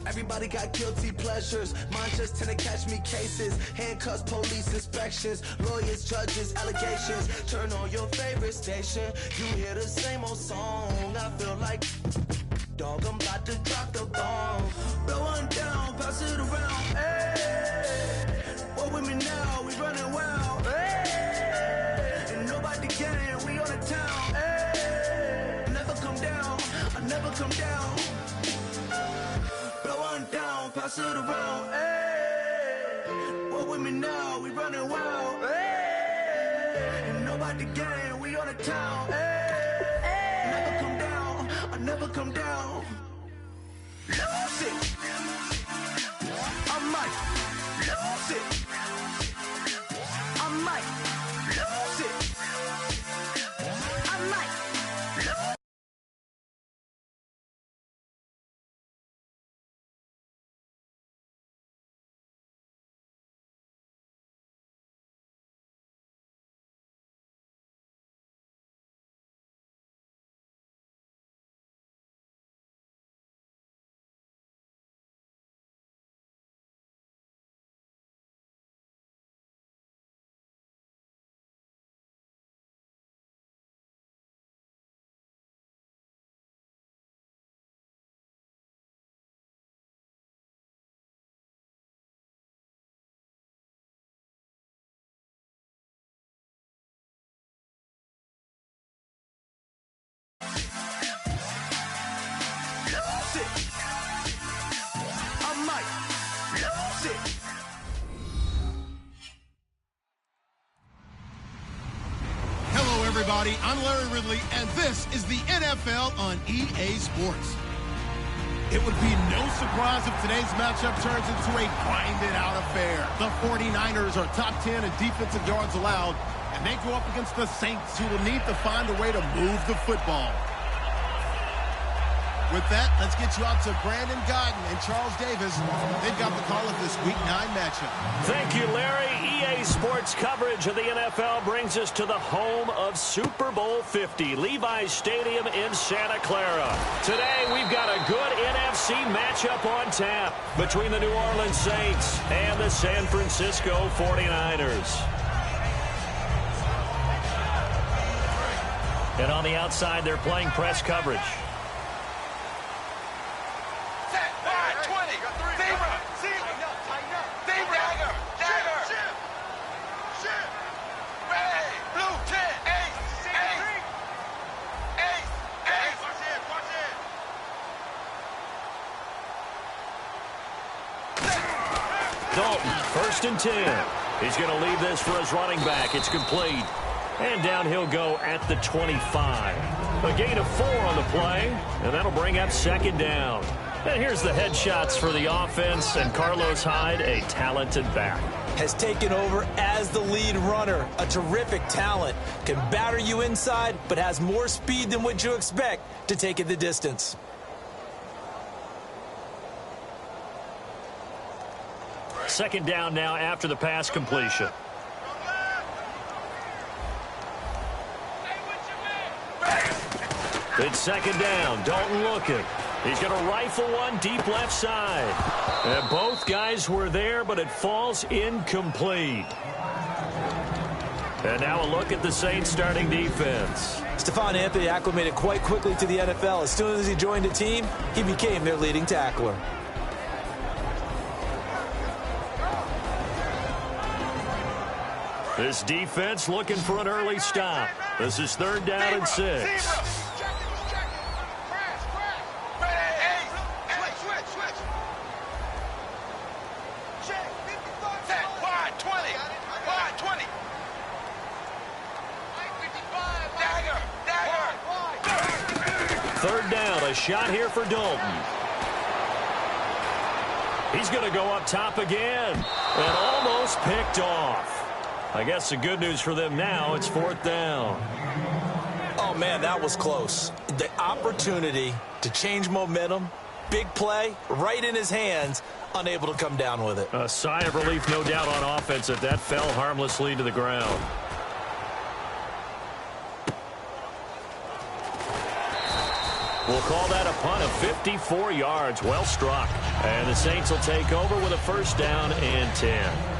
Everybody got guilty pleasures. Mine just tend to catch me cases. Handcuffs, police inspections, lawyers, judges, allegations. Turn on your favorite station. You hear the same old song. I feel like, dog, I'm about to drop the bomb. Blow one down, pass it around. Hey, what with me now? We running wild. Hey, and nobody can. We on the town. Hey, never come down. I never come down. Blow one down, pass it around. Hey, what with me now? We running wild. Hey, and nobody can. We on the town. Hey, never come down. I never come down. Lose it. I might lose it. I might lose it. I might lose it. I might lose it. Hello, everybody. I'm Larry Ridley, and this is the NFL on EA Sports. It would be no surprise if today's matchup turns into a grinded-out affair. The 49ers are top 10 in defensive yards allowed, and they go up against the Saints, who will need to find a way to move the football. With that, let's get you out to Brandon Godden and Charles Davis. They've got the call of this Week 9 matchup. Thank you, Larry. EA Sports coverage of the NFL brings us to the home of Super Bowl 50, Levi's Stadium in Santa Clara. Today, we've got a good NFC matchup on tap between the New Orleans Saints and the San Francisco 49ers. And on the outside, they're playing press coverage. Dalton, 1st and 10. He's going to leave this for his running back. It's complete. And down he'll go at the 25. A gain of 4 on the play, and that'll bring up 2nd down. And here's the headshots for the offense, and Carlos Hyde, a talented back. Has taken over as the lead runner. A terrific talent. Can batter you inside, but has more speed than what you expect to take it the distance. Second down now after the pass completion. It's 2nd down. Dalton looking. He's going to rifle one deep left side. And both guys were there, but it falls incomplete. And now a look at the Saints starting defense. Stephon Anthony acclimated quite quickly to the NFL. As soon as he joined the team, he became their leading tackler. This defense looking for an early stop. This is 3rd down and 6. Third down, a shot here for Dalton. He's going to go up top again and almost picked off. I guess the good news for them now, it's 4th down. Oh, man, that was close. The opportunity to change momentum, big play, right in his hands, unable to come down with it. A sigh of relief, no doubt, on offense if that fell harmlessly to the ground. We'll call that a punt of 54 yards. Well struck. And the Saints will take over with a first down and 10.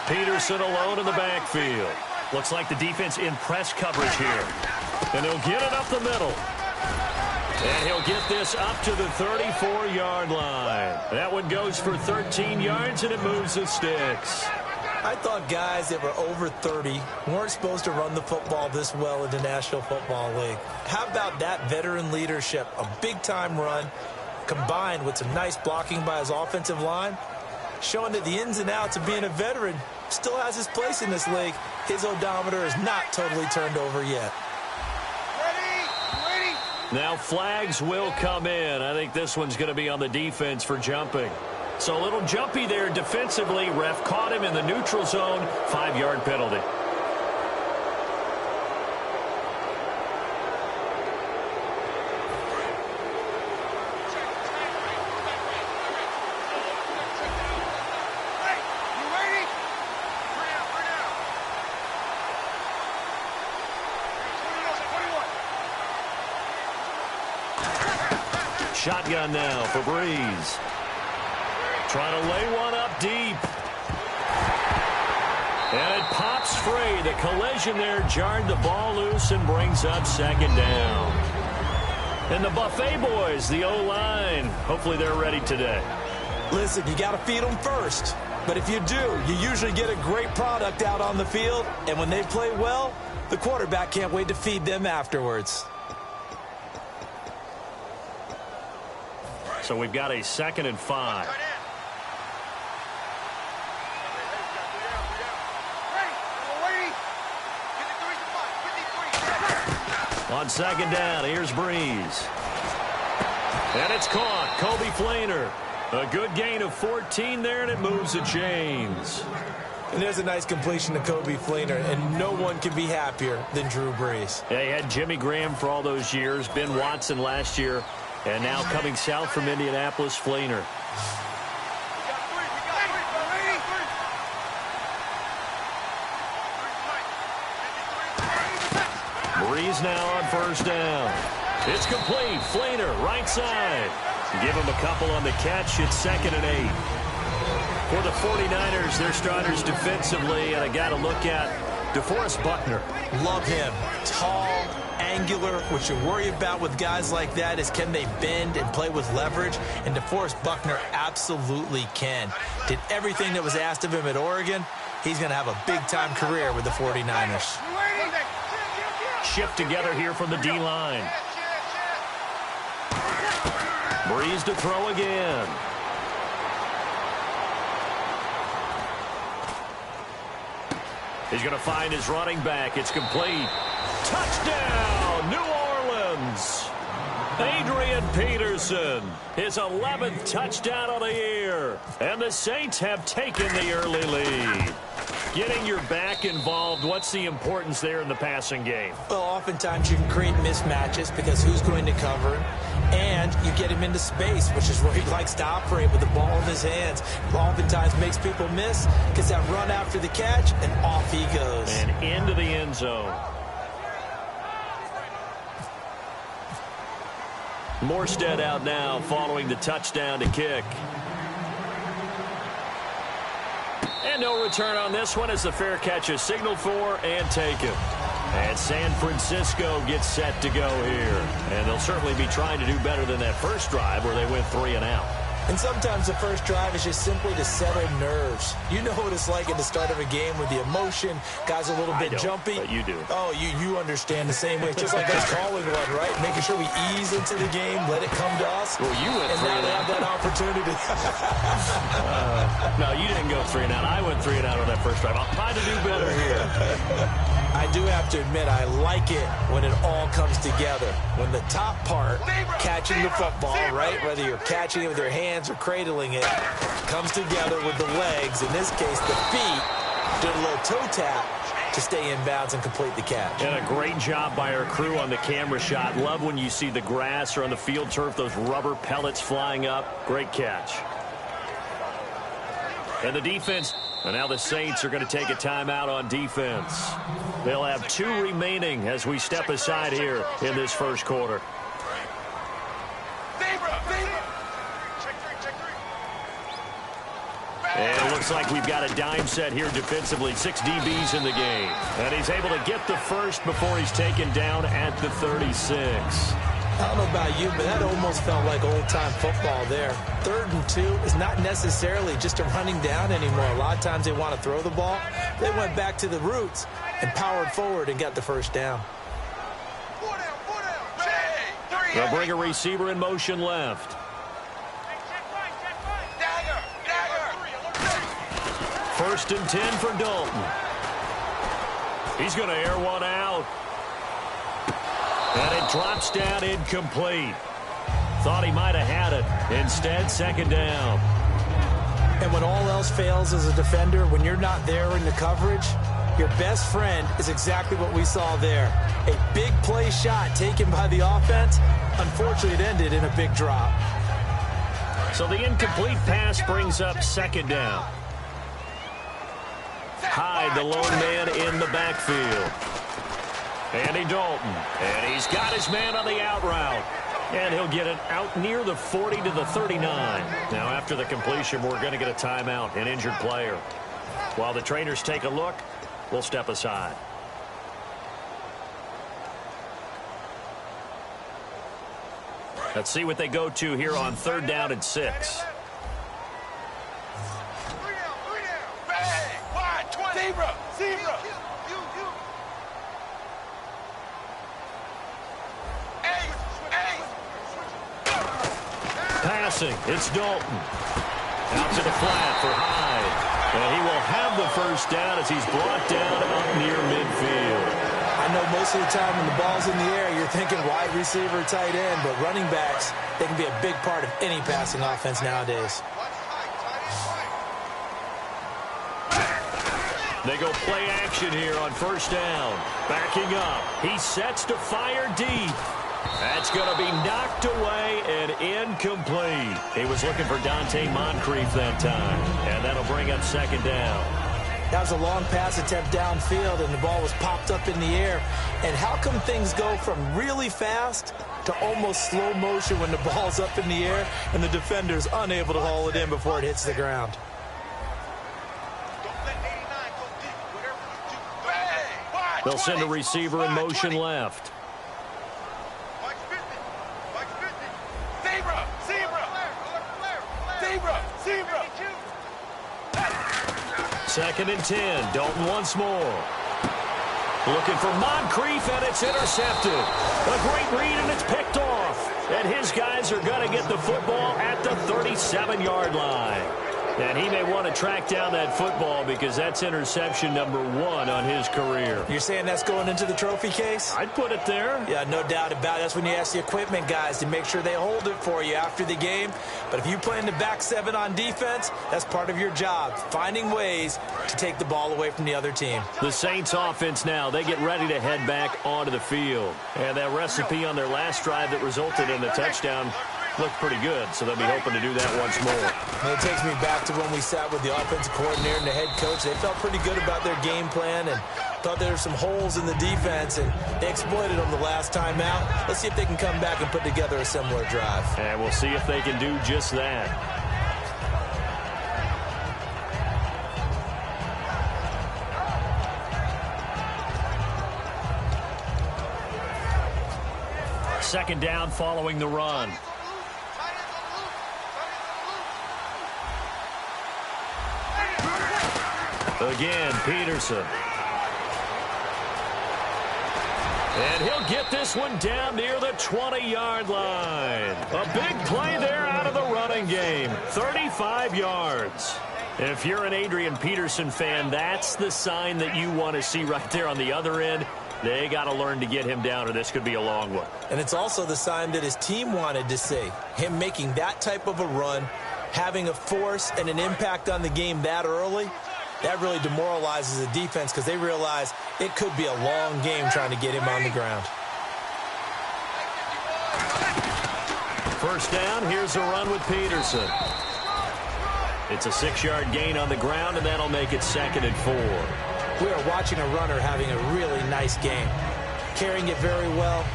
Peterson alone in the backfield. Looks like the defense in press coverage here. And he'll get it up the middle. And he'll get this up to the 34-yard line. That one goes for 13 yards, and it moves the sticks. I thought guys that were over 30 weren't supposed to run the football this well in the National Football League. How about that veteran leadership? A big-time run combined with some nice blocking by his offensive line, showing that the ins and outs of being a veteran still has his place in this league. His odometer is not totally turned over yet. Ready? Now flags will come in. I think this one's going to be on the defense for jumping. So a little jumpy there defensively. Ref caught him in the neutral zone. 5-yard penalty. Shotgun now for Breeze. Trying to lay one up deep. And it pops free. The collision there jarred the ball loose and brings up second down. And the Buffet boys, the O-line, hopefully they're ready today. Listen, you got to feed them first. But if you do, you usually get a great product out on the field. And when they play well, the quarterback can't wait to feed them afterwards. So we've got a 2nd and 5. On 2nd down, here's Breeze. And it's caught. Kobe Fleener. A good gain of 14 there, and it moves the chains. And there's a nice completion to Kobe Fleener, and no one can be happier than Drew Brees. Yeah, he had Jimmy Graham for all those years, Ben Watson last year. And now coming south from Indianapolis, Fleener. Breeze now on first down. It's complete. Fleener, right side. Give him a couple on the catch. It's 2nd and 8. For the 49ers, their starters defensively, and I got to look at DeForest Buckner. Love him. Tall, angular. What you worry about with guys like that is can they bend and play with leverage? And DeForest Buckner absolutely can. Did everything that was asked of him at Oregon. He's going to have a big-time career with the 49ers. Shift together here from the D-line. Breeze to throw again. He's going to find his running back. It's complete. Touchdown, New Orleans. Adrian Peterson, his 11th touchdown of the year. And the Saints have taken the early lead. Getting your back involved, what's the importance there in the passing game? Well, oftentimes you can create mismatches because who's going to cover him? And you get him into space, which is where he likes to operate with the ball in his hands. Oftentimes makes people miss, gets that run after the catch, and off he goes. And into the end zone. Morstead out now following the touchdown to kick. And no return on this one as the fair catch is signaled for and taken. And San Francisco gets set to go here. And they'll certainly be trying to do better than that first drive where they went 3 and out. And sometimes the first drive is just simply to settle nerves. You know what it's like at the start of a game with the emotion. Guys are a little bit jumpy. But you do. Oh, you understand the same way. It's just like us calling one, right? Making sure we ease into the game, let it come to us. Well, you went 3 and out. Have that opportunity. No, you didn't go 3 and out. I went 3 and out on that first drive. I'll try to do better here. I do have to admit, I like it when it all comes together. When the top part, catching the football, right? Whether you're catching it with your hands or cradling it, comes together with the legs. In this case, the feet. Did a little toe tap. to stay in bounds and complete the catch. And a great job by our crew on the camera shot. Love when you see the grass or on the field turf, those rubber pellets flying up. Great catch. And the defense, and now the Saints are going to take a timeout on defense. They'll have 2 remaining as we step aside here in this first quarter. And it looks like we've got a dime set here defensively. 6 DBs in the game. And he's able to get the first before he's taken down at the 36. I don't know about you, but that almost felt like old-time football there. 3rd and 2 is not necessarily just a running down anymore. A lot of times they want to throw the ball. They went back to the roots and powered forward and got the first down. They'll bring a receiver in motion left. First and 10 for Dalton. He's going to air one out. And it drops down incomplete. Thought he might have had it. Instead, second down. And when all else fails as a defender, when you're not there in the coverage, your best friend is exactly what we saw there. A big play shot taken by the offense. Unfortunately, it ended in a big drop. So the incomplete pass brings up second down. Hyde, the lone man in the backfield. Andy Dalton, and he's got his man on the out route. And he'll get it out near the 40 to the 39. Now, after the completion, we're going to get a timeout, an injured player. While the trainers take a look, we'll step aside. Let's see what they go to here on 3rd down and 6. Zebra. Passing, it's Dalton. Out to the flat for Hyde. And he will have the first down as he's brought down up near midfield. I know most of the time when the ball's in the air, you're thinking wide receiver, tight end, but running backs, they can be a big part of any passing offense nowadays. They go play action here on first down. Backing up. He sets to fire deep. That's going to be knocked away and incomplete. He was looking for Dante Moncrief that time. And that'll bring up second down. That was a long pass attempt downfield, and the ball was popped up in the air. And how come things go from really fast to almost slow motion when the ball's up in the air and the defender's unable to haul it in before it hits the ground? They'll send a receiver in motion left. Second and 10. Dalton once more. Looking for Moncrief, and it's intercepted. A great read, and it's picked off. And his guys are going to get the football at the 37-yard line. And he may want to track down that football because that's interception number 1 on his career. You're saying that's going into the trophy case? I'd put it there. Yeah, no doubt about it. That's when you ask the equipment guys to make sure they hold it for you after the game. But if you play in the back 7 on defense, that's part of your job, finding ways to take the ball away from the other team. The Saints offense now, they get ready to head back onto the field. And that recipe on their last drive that resulted in the touchdown looked pretty good, so they'll be hoping to do that once more. And it takes me back to when we sat with the offensive coordinator and the head coach. They felt pretty good about their game plan and thought there were some holes in the defense, and they exploited them the last time out. Let's see if they can come back and put together a similar drive. And we'll see if they can do just that. Second down following the run. Again, Peterson. And he'll get this one down near the 20-yard line. A big play there out of the running game. 35 yards. If you're an Adrian Peterson fan, that's the sign that you want to see right there on the other end. They got to learn to get him down, or this could be a long one. And it's also the sign that his team wanted to see. Him making that type of a run, having a force and an impact on the game that early. That really demoralizes the defense because they realize it could be a long game trying to get him on the ground. First down, here's a run with Peterson. It's a 6-yard gain on the ground, and that'll make it 2nd and 4. We are watching a runner having a really nice game. Carrying it very well.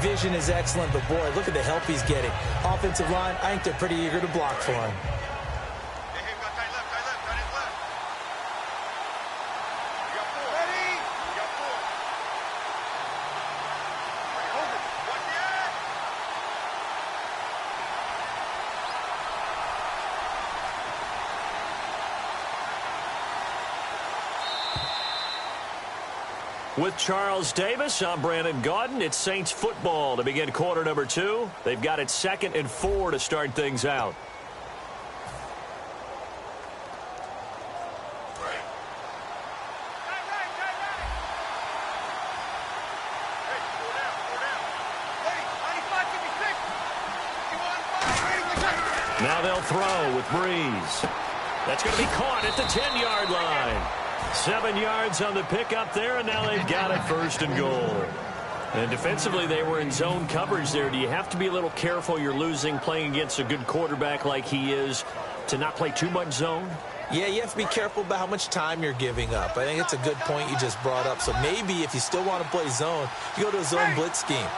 Vision is excellent, but boy, look at the help he's getting. Offensive line, I think they're pretty eager to block for him. With Charles Davis, I'm Brandon Gaudin. It's Saints football to begin quarter number 2. They've got it 2nd and 4 to start things out. Now they'll throw with Breeze. That's going to be caught at the 10-yard line. 7 yards on the pickup there, and now they've got it 1st and goal. And defensively, they were in zone coverage there. Do you have to be a little careful you're losing playing against a good quarterback like he is to not play too much zone? Yeah, you have to be careful about how much time you're giving up. I think it's a good point you just brought up. So maybe if you still want to play zone, you go to a zone blitz scheme.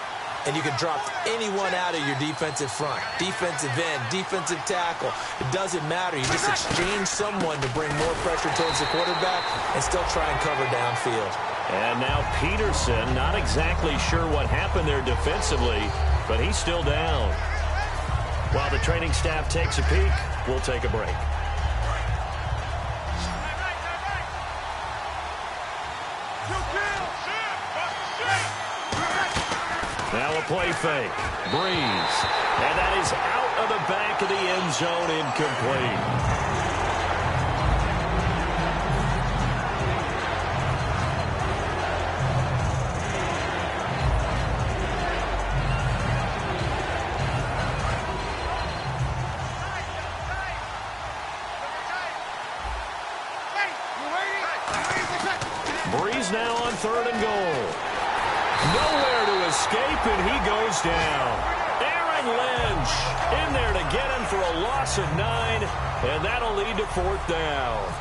And you can drop anyone out of your defensive front, defensive end, defensive tackle. It doesn't matter. You just exchange someone to bring more pressure towards the quarterback and still try and cover downfield. And now Peterson, not exactly sure what happened there defensively, but he's still down. While the training staff takes a peek, we'll take a break. Now a play fake. Breeze. And that is out of the back of the end zone, incomplete. Breeze now on 3rd and goal. Nowhere to escape, and he goes down. Aaron Lynch in there to get him for a loss of 9, and that'll lead to 4th down.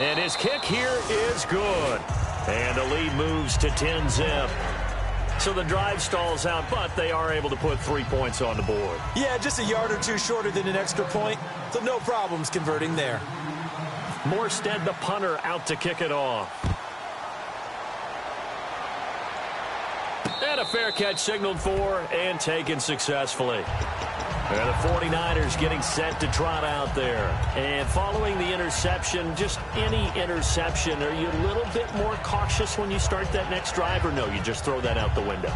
And his kick here is good. And the lead moves to 10-zip. So the drive stalls out, but they are able to put 3 points on the board. Yeah, just a yard or two shorter than an extra point, so no problems converting there. Morstead, the punter, out to kick it off. And a fair catch signaled for and taken successfully. And the 49ers getting set to trot out there. And following the interception, just any interception, are you a little bit more cautious when you start that next drive, or no, you just throw that out the window?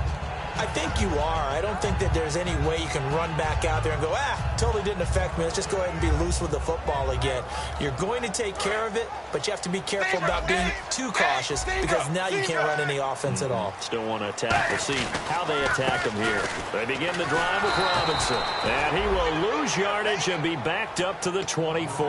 I think you are. I don't think that there's any way you can run back out there and go, totally didn't affect me. Let's just go ahead and be loose with the football again. You're going to take care of it, but you have to be careful about being too cautious because now you can't run any offense at all. Still want to attack. We'll see how they attack him here. They begin the drive with Robinson. And he will lose yardage and be backed up to the 24.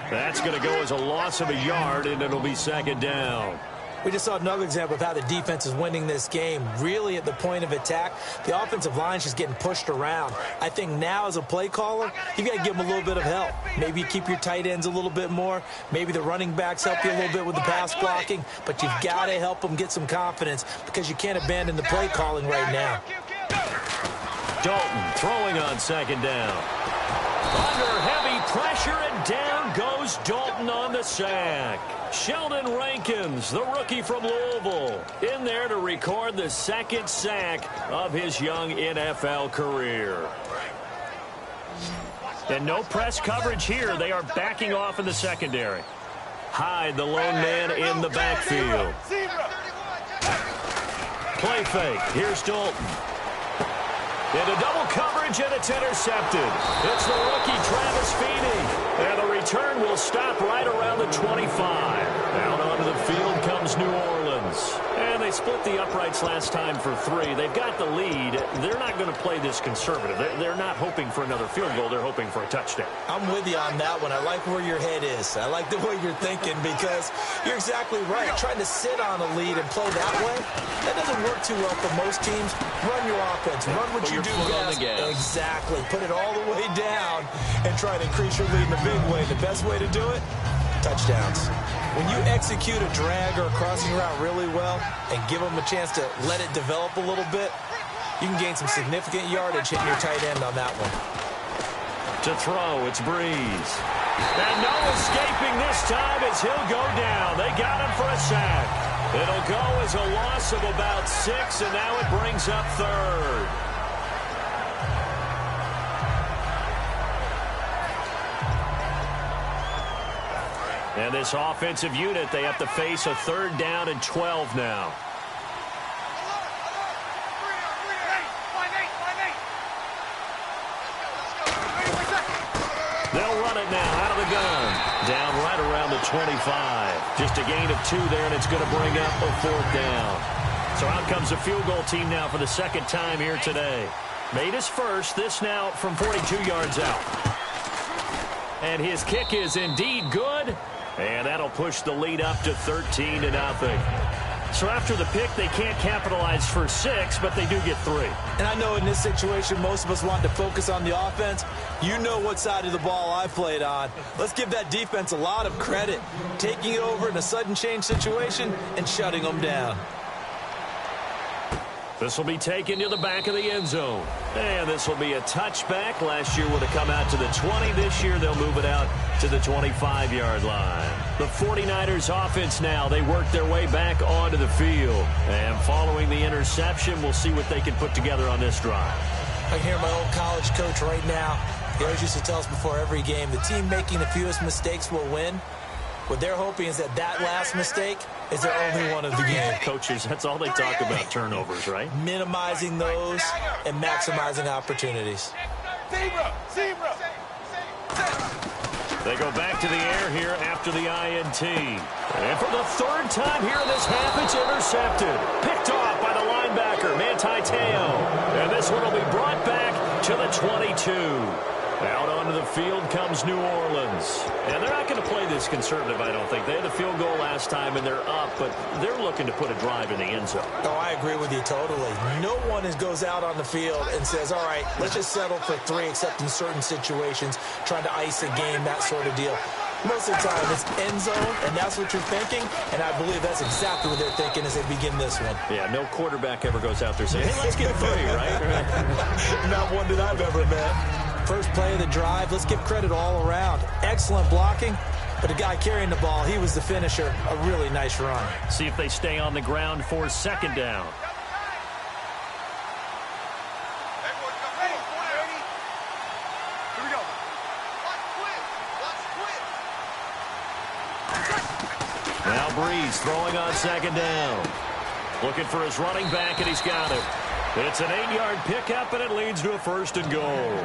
That's going to go as a loss of a yard, and it'll be 2nd down. We just saw another example of how the defense is winning this game. Really at the point of attack, the offensive line is just getting pushed around. I think now as a play caller, you've got to give them a little bit of help. Maybe you keep your tight ends a little bit more. Maybe the running backs help you a little bit with the pass blocking. But you've got to help them get some confidence because you can't abandon the play calling right now. Dalton throwing on 2nd down. Under heavy pressure, and down goes Dalton on the sack. Sheldon Rankins, the rookie from Louisville, in there to record the 2nd sack of his young NFL career. And no press coverage here. They are backing off in the secondary. Hyde, the lone man in the backfield. Play fake. Here's Dalton. Into double coverage, and it's intercepted. It's the rookie, Travis Feeney. And the return will stop right around the 25. Out onto the field comes New Orleans. And they they split the uprights last time for 3. They've got the lead. They're not going to play this conservative. They're not hoping for another field goal. They're hoping for a touchdown. I'm with you on that one. I like where your head is. I like the way you're thinking because you're exactly right. Trying to sit on a lead and play that way, that doesn't work too well for most teams. Run your offense. Run what you do best. Exactly. Put it all the way down and try to increase your lead in a big way. The best way to do it, touchdowns. When you execute a drag or a crossing route really well and give them a chance to let it develop a little bit, you can gain some significant yardage hitting your tight end on that one. To throw, it's Breeze. And no escaping this time as he'll go down. They got him for a sack. It'll go as a loss of about 6, and now it brings up 3rd. And this offensive unit, they have to face a 3rd down and 12 now. They'll run it now out of the gun. Down right around the 25. Just a gain of 2 there, and it's going to bring up a 4th down. So out comes the field goal team now for the 2nd time here today. Made his first, this now from 42 yards out. And his kick is indeed good. And that'll push the lead up to 13-0. So after the pick, they can't capitalize for 6, but they do get 3. And I know in this situation, most of us want to focus on the offense. You know what side of the ball I played on. Let's give that defense a lot of credit. Taking it over in a sudden change situation and shutting them down. This will be taken to the back of the end zone. And this will be a touchback. Last year would have come out to the 20. This year they'll move it out to the 25-yard line. The 49ers offense now, they work their way back onto the field. And following the interception, we'll see what they can put together on this drive. I hear my old college coach right now. He always used to tell us before every game, the team making the fewest mistakes will win. What they're hoping is that last mistake is their only one of the game. Coaches, that's all they talk about, turnovers, right? Minimizing those and maximizing opportunities. They go back to the air here after the INT. And for the 3rd time here in this half, it's intercepted. Picked off by the linebacker, Manti Te'o. And this one will be brought back to the 22. Out onto the field comes New Orleans. And they're not going to play this conservative, I don't think. They had the field goal last time, and they're up, but they're looking to put a drive in the end zone. Oh, I agree with you totally. No one goes out on the field and says, all right, let's just settle for 3, except in certain situations, trying to ice a game, that sort of deal. Most of the time, it's end zone, and that's what you're thinking, and I believe that's exactly what they're thinking as they begin this one. Yeah, no quarterback ever goes out there saying, hey, let's get 3, right? Not one that I've ever met. First play of the drive, let's give credit all around. Excellent blocking, but the guy carrying the ball, he was the finisher. A really nice run. See if they stay on the ground for 2nd down. Now Breeze throwing on 2nd down. Looking for his running back, and he's got it. It's an 8-yard pickup, and it leads to a 1st and goal.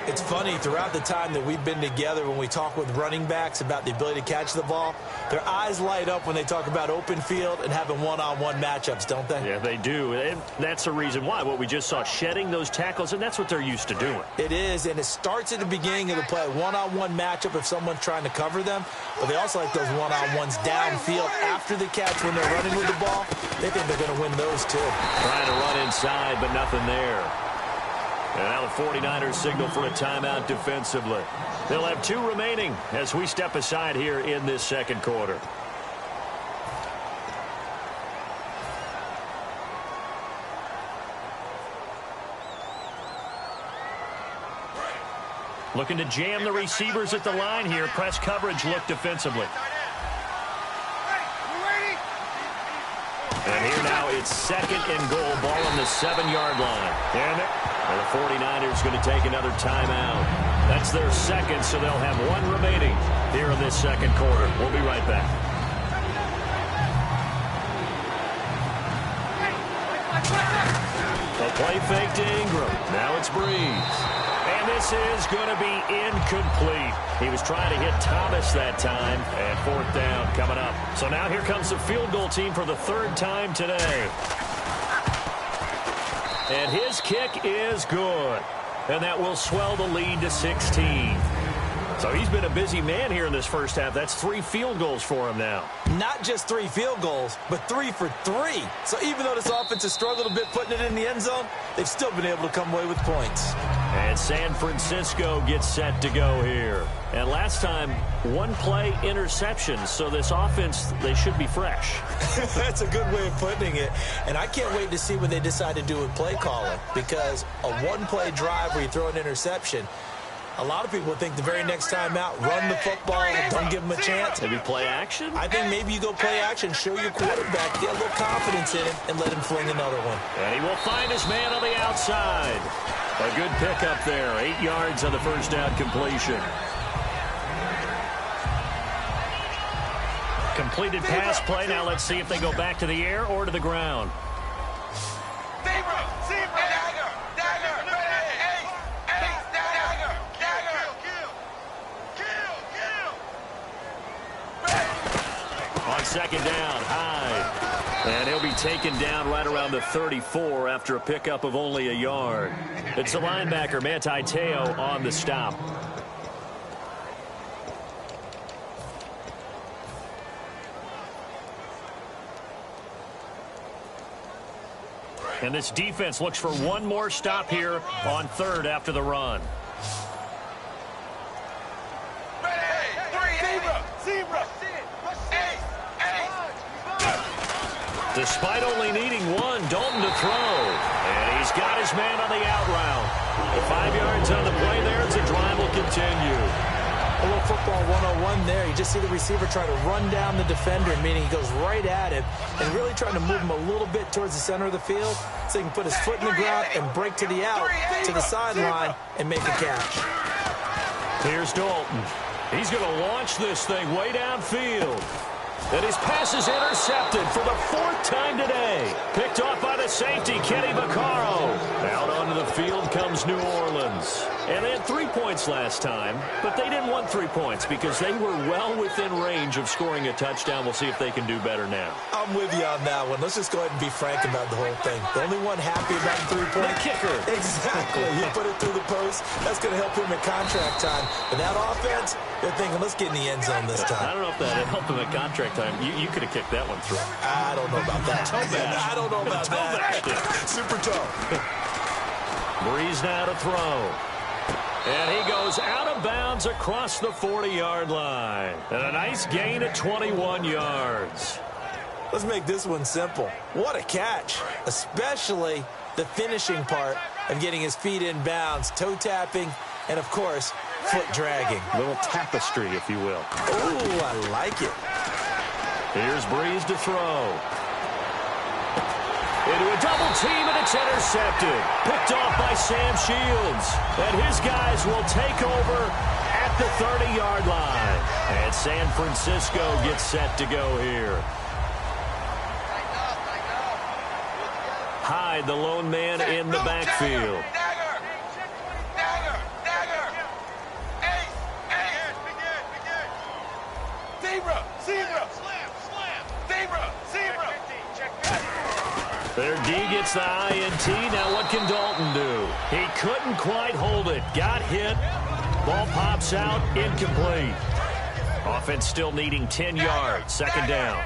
It's funny, throughout the time that we've been together, when we talk with running backs about the ability to catch the ball, their eyes light up when they talk about open field and having one-on-one matchups, don't they? Yeah, they do. And that's the reason why. What we just saw, shedding those tackles, and that's what they're used to doing. It is, and it starts at the beginning of the play. One-on-one matchup if someone's trying to cover them, but they also like those one-on-ones downfield after the catch when they're running with the ball. They think they're going to win those, too. Trying to run inside, but nothing there. And now the 49ers signal for a timeout defensively. They'll have 2 remaining as we step aside here in this 2nd quarter. Looking to jam the receivers at the line here. Press coverage look defensively. And here now it's 2nd and goal. Ball on the 7-yard line. And the 49ers going to take another timeout. That's their 2nd, so they'll have 1 remaining here in this 2nd quarter. We'll be right back. A play fake to Ingram. Now it's Breeze. And this is going to be incomplete. He was trying to hit Thomas that time, and fourth down coming up. So now here comes the field goal team for the third time today. And his kick is good. And that will swell the lead to 16. So he's been a busy man here in this first half. That's 3 field goals for him now. Not just 3 field goals, but 3 for 3. So even though this offense has struggled a bit putting it in the end zone, they've still been able to come away with points. And San Francisco gets set to go here. And last time, 1-play interception. So this offense, they should be fresh. That's a good way of putting it. And I can't wait to see what they decide to do with play calling. Because a 1-play drive where you throw an interception, a lot of people think the very next time out, run the football, don't give them a chance. Maybe play action? I think maybe you go play action, show your quarterback, get a little confidence in him, and let him fling another one. And he will find his man on the outside. A good pickup there, 8 yards on the first down completion. Completed pass play. Now let's see if they go back to the air or to the ground. On second down, Hyde. And he'll be taken down right around the 34 after a pickup of only a yard. It's the linebacker, Manti Te'o, on the stop. And this defense looks for one more stop here on third after the run. Despite only needing one, Dalton to throw. And he's got his man on the out route. 5 yards on the play there as the drive will continue. A little football 101 there. You just see the receiver try to run down the defender, meaning he goes right at him and really trying to move him a little bit towards the center of the field so he can put his foot in the ground and break to the out, to the sideline, and make a catch. Here's Dalton. He's going to launch this thing way downfield. And his pass is intercepted for the 4th time today. Picked off by the safety, Kenny Vaccaro. Out onto the field comes New Orleans. And they had 3 points last time, but they didn't want 3 points because they were well within range of scoring a touchdown. We'll see if they can do better now. I'm with you on that one. Let's just go ahead and be frank about the whole thing. The only one happy about the 3-point. The kicker. Exactly. He put it through the post. That's going to help him in contract time. But that offense, they're thinking, let's get in the end zone this time. I don't know if that helped him at contract time. You could have kicked that one through. I don't know about that. I don't know about that. Super toe. Breeze now to throw. And he goes out of bounds across the 40-yard line. And a nice gain of 21 yards. Let's make this one simple. What a catch, especially the finishing part of getting his feet in bounds, toe tapping, and, of course, foot dragging. Little tapestry, if you will. Oh, I like it. Here's Breeze to throw. Into a double team, and it's intercepted. Picked off by Sam Shields. And his guys will take over at the 30-yard line. And San Francisco gets set to go here. Hyde, the lone man in the backfield. Their D gets the INT. Now what can Dalton do? He couldn't quite hold it. Got hit. Ball pops out. Incomplete. Offense still needing 10 yards. Second down.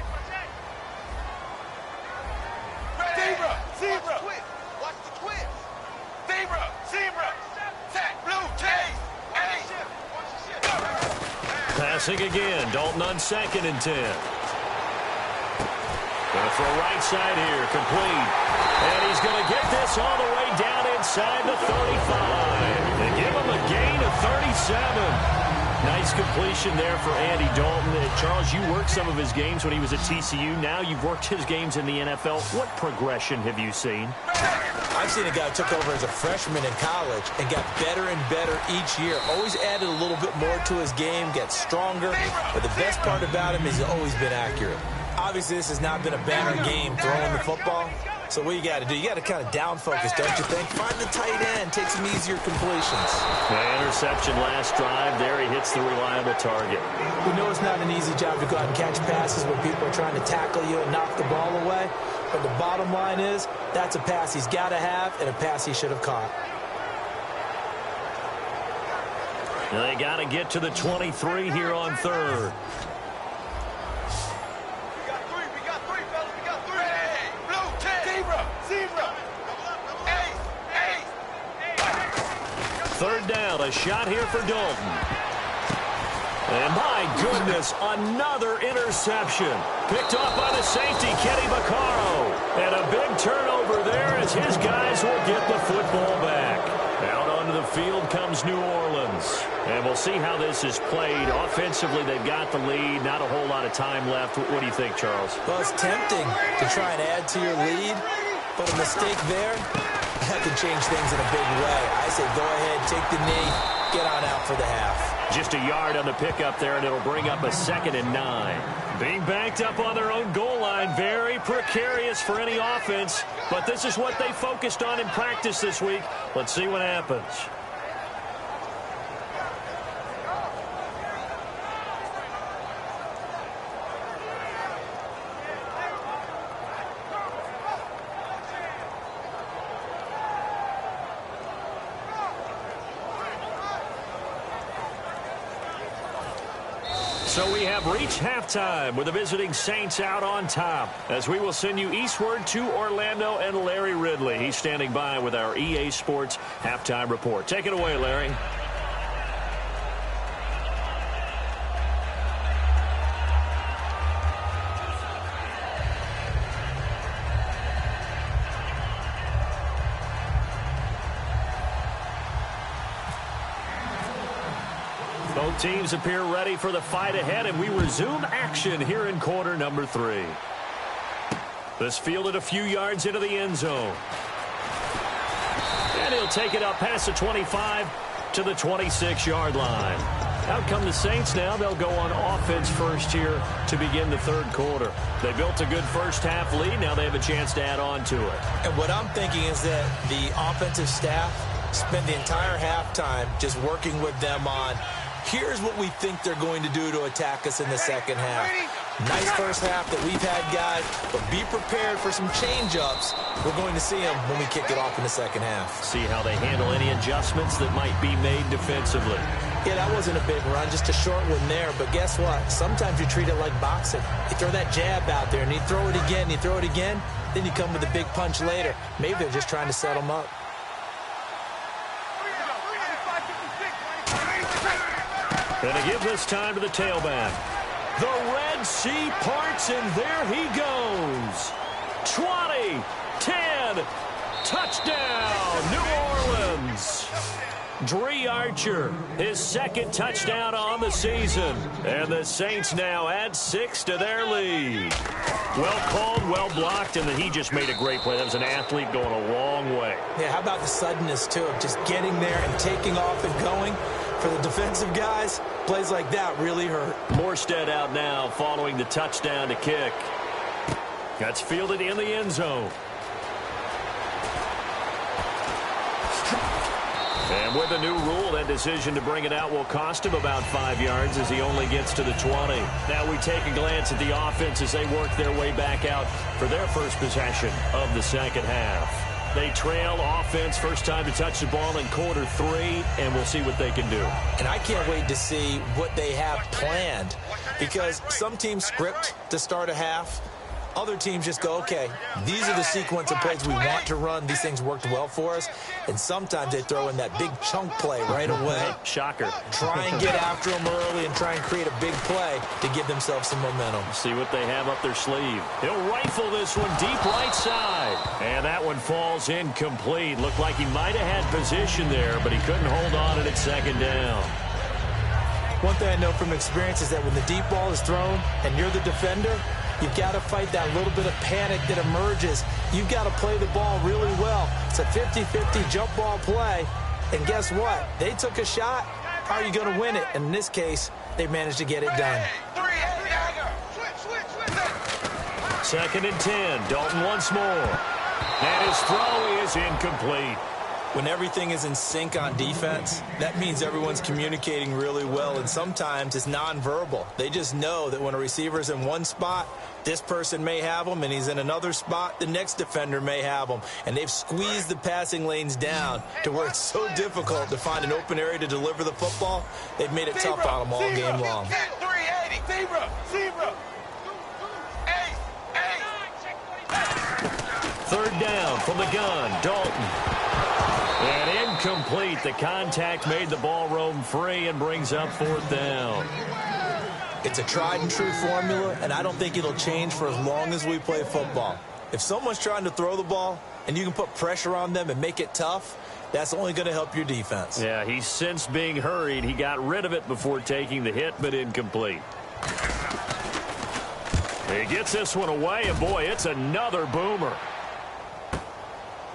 Passing again. Dalton on 2nd and 10. Going to throw right side here, complete. And he's going to get this all the way down inside the 35. And give him a gain of 37. Nice completion there for Andy Dalton. Charles, you worked some of his games when he was at TCU. Now you've worked his games in the NFL. What progression have you seen? I've seen a guy who took over as a freshman in college and got better and better each year. Always added a little bit more to his game, gets stronger. But the best part about him is he's always been accurate. Obviously, this has not been a banner game throwing the football, So what you got to do, you got to kind of down focus, don't you think? Find the tight end, take some easier completions. The interception last drive there. He hits the reliable target. We know it's not an easy job to go out and catch passes when people are trying to tackle you and knock the ball away. But the bottom line is, that's a pass he's got to have and a pass he should have caught. They got to get to the 23 here on third. Third down, a shot here for Dalton. And my goodness, another interception. Picked off by the safety, Kenny Vaccaro. And a big turnover there as his guys will get the football back. Out onto the field comes New Orleans. And we'll see how this is played. Offensively, they've got the lead. Not a whole lot of time left. What do you think, Charles? Well, it's tempting to try and add to your lead, but a mistake there, that could change things in a big way. I say go ahead, take the knee, get on out for the half. Just a yard on the pickup there, and it'll bring up a 2nd and 9. Being backed up on their own goal line, very precarious for any offense. But this is what they focused on in practice this week. Let's see what happens. So we have reached halftime with the visiting Saints out on top, as we will send you eastward to Orlando and Larry Ridley. He's standing by with our EA Sports halftime report. Take it away, Larry. Both teams appear ready for the fight ahead, and we resume action here in quarter number 3. This fielded a few yards into the end zone. And he'll take it up past the 25 to the 26-yard line. Out come the Saints now. They'll go on offense first here to begin the third quarter. They built a good first-half lead. Now they have a chance to add on to it. And what I'm thinking is that the offensive staff spend the entire halftime just working with them on, here's what we think they're going to do to attack us in the second half. Nice first half that we've had, guys, but be prepared for some change-ups. We're going to see them when we kick it off in the second half. See how they handle any adjustments that might be made defensively. Yeah, that wasn't a big run, just a short one there. But guess what? Sometimes you treat it like boxing. You throw that jab out there, and you throw it again, you throw it again, then you come with a big punch later. Maybe they're just trying to set them up. And to give this time to the tailback. The Red Sea parts, and there he goes. 20, 10, touchdown, New Orleans. Dree Archer, his second touchdown on the season. And the Saints now add 6 to their lead. Well called, well blocked, and then he just made a great play. That was an athlete going a long way. Yeah, how about the suddenness, too, of just getting there and taking off and going? For the defensive guys, plays like that really hurt. Morstead out now following the touchdown to kick. That's fielded in the end zone. And with the new rule, that decision to bring it out will cost him about 5 yards as he only gets to the 20. Now we take a glance at the offense as they work their way back out for their first possession of the second half. They trail offense, first time to touch the ball in quarter 3, and we'll see what they can do. And I can't wait to see what they have planned, because some teams script to start a half. Other teams just go, okay, these are the sequence of plays we want to run. These things worked well for us. And sometimes they throw in that big chunk play right away. Shocker. Try and get after them early and try and create a big play to give themselves some momentum. See what they have up their sleeve. He'll rifle this one deep right side. And that one falls incomplete. Looked like he might have had position there, but he couldn't hold on and it's second down. One thing I know from experience is that when the deep ball is thrown and you're the defender, you've got to fight that little bit of panic that emerges. You've got to play the ball really well. It's a 50-50 jump ball play. And guess what? They took a shot. How are you going to win it? And in this case, they managed to get it done. 2nd and 10. Dalton once more. And his throw is incomplete. When everything is in sync on defense, that means everyone's communicating really well, and sometimes it's nonverbal. They just know that when a receiver's in one spot, this person may have him, and he's in another spot, the next defender may have him. And they've squeezed the passing lanes down to where it's so difficult to find an open area to deliver the football. They've made it tough on them all game long. 380. Zebra. Third down from the gun, Dalton. And incomplete. The contact made the ball roam free and brings up fourth down. It's a tried-and-true formula, and I don't think it'll change for as long as we play football. If someone's trying to throw the ball and you can put pressure on them and make it tough, that's only going to help your defense. Yeah, he sensed being hurried. He got rid of it before taking the hit, but incomplete. He gets this one away, and boy, it's another boomer.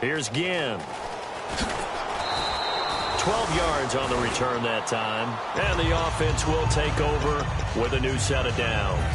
Here's Ginn. 12 yards on the return that time. And the offense will take over with a new set of downs.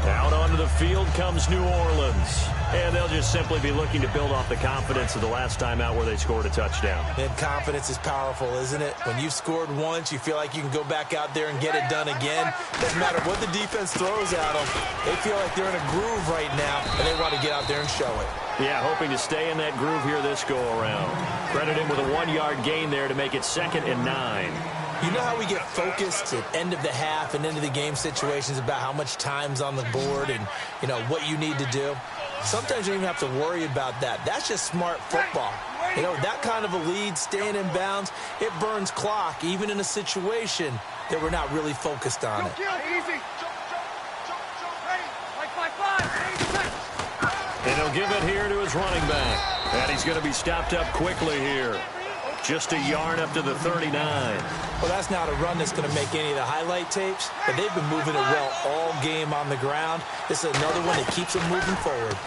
Out onto the field comes New Orleans. And they'll just simply be looking to build off the confidence of the last time out where they scored a touchdown. And confidence is powerful, isn't it? When you've scored once, you feel like you can go back out there and get it done again. Doesn't matter what the defense throws at them. They feel like they're in a groove right now, and they want to get out there and show it. Yeah, hoping to stay in that groove here this go-around. Credit him with a 1-yard gain there to make it 2nd and 9. You know how we get focused at end of the half and into the game situations about how much time's on the board and, you know, what you need to do? Sometimes you don't even have to worry about that. That's just smart football. You know, that kind of a lead, staying in bounds, it burns clock, even in a situation that we're not really focused on it. And he'll give it here to his running back. And he's going to be stopped up quickly here. Just a yard up to the 39. Well, that's not a run that's going to make any of the highlight tapes, but they've been moving it well all game on the ground. This is another one that keeps them moving forward.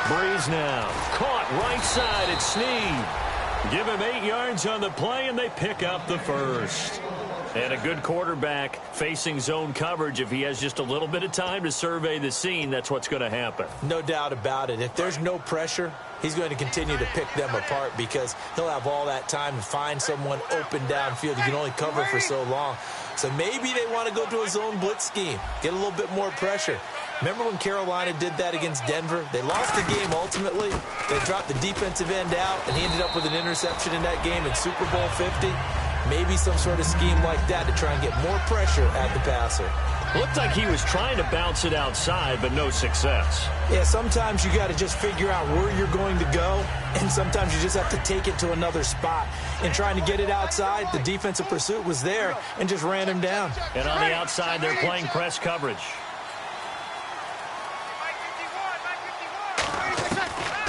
Breeze now. Caught right side. It's Snead. Give him 8 yards on the play, and they pick up the first. And a good quarterback facing zone coverage. If he has just a little bit of time to survey the scene, that's what's going to happen. No doubt about it. If there's no pressure, he's going to continue to pick them apart because he'll have all that time to find someone open downfield. You can only cover for so long. So maybe they want to go to a zone blitz scheme, get a little bit more pressure. Remember when Carolina did that against Denver? They lost the game ultimately. They dropped the defensive end out, and he ended up with an interception in that game in Super Bowl 50. Maybe some sort of scheme like that to try and get more pressure at the passer. Looked like he was trying to bounce it outside, but no success. Yeah, sometimes you got to just figure out where you're going to go, and sometimes you just have to take it to another spot. In trying to get it outside, the defensive pursuit was there and just ran him down. And on the outside, they're playing press coverage.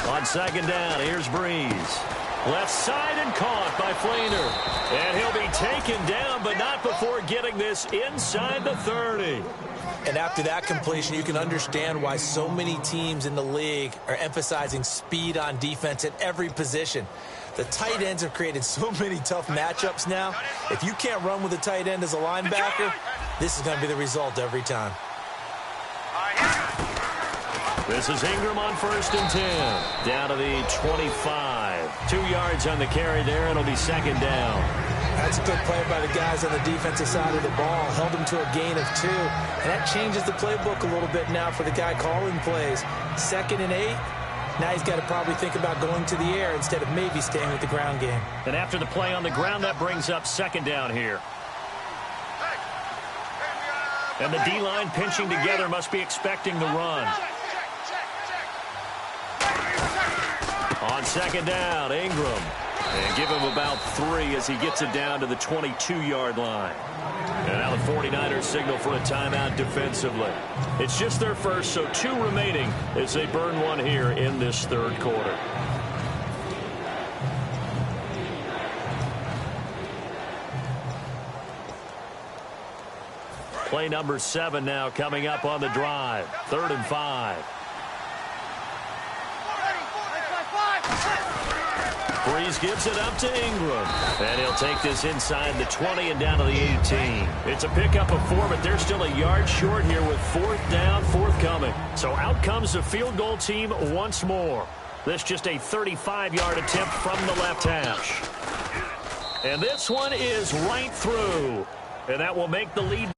On 2nd down, here's Breeze. Left side and caught by Flainer. And he'll be taken down, but not before getting this inside the 30. And after that completion, you can understand why so many teams in the league are emphasizing speed on defense at every position. The tight ends have created so many tough matchups now. If you can't run with a tight end as a linebacker, this is going to be the result every time. This is Ingram on 1st and 10. Down to the 25. 2 yards on the carry there. It'll be 2nd down. That's a good play by the guys on the defensive side of the ball. Held them to a gain of 2. And that changes the playbook a little bit now for the guy calling plays. 2nd and 8. Now he's got to probably think about going to the air instead of maybe staying with the ground game. And after the play on the ground, that brings up 2nd down here. And the D-line pinching together must be expecting the run. On 2nd down, Ingram. And give him about 3 as he gets it down to the 22-yard line. And now the 49ers signal for a timeout defensively. It's just their first, so 2 remaining as they burn one here in this 3rd quarter. Play number 7 now coming up on the drive. 3rd and 5. Breeze gives it up to Ingram. And he'll take this inside the 20 and down to the 18. It's a pickup of 4, but they're still a yard short here with 4th down, forthcoming. So out comes the field goal team once more. This just a 35-yard attempt from the left hash. And this one is right through. And that will make the lead.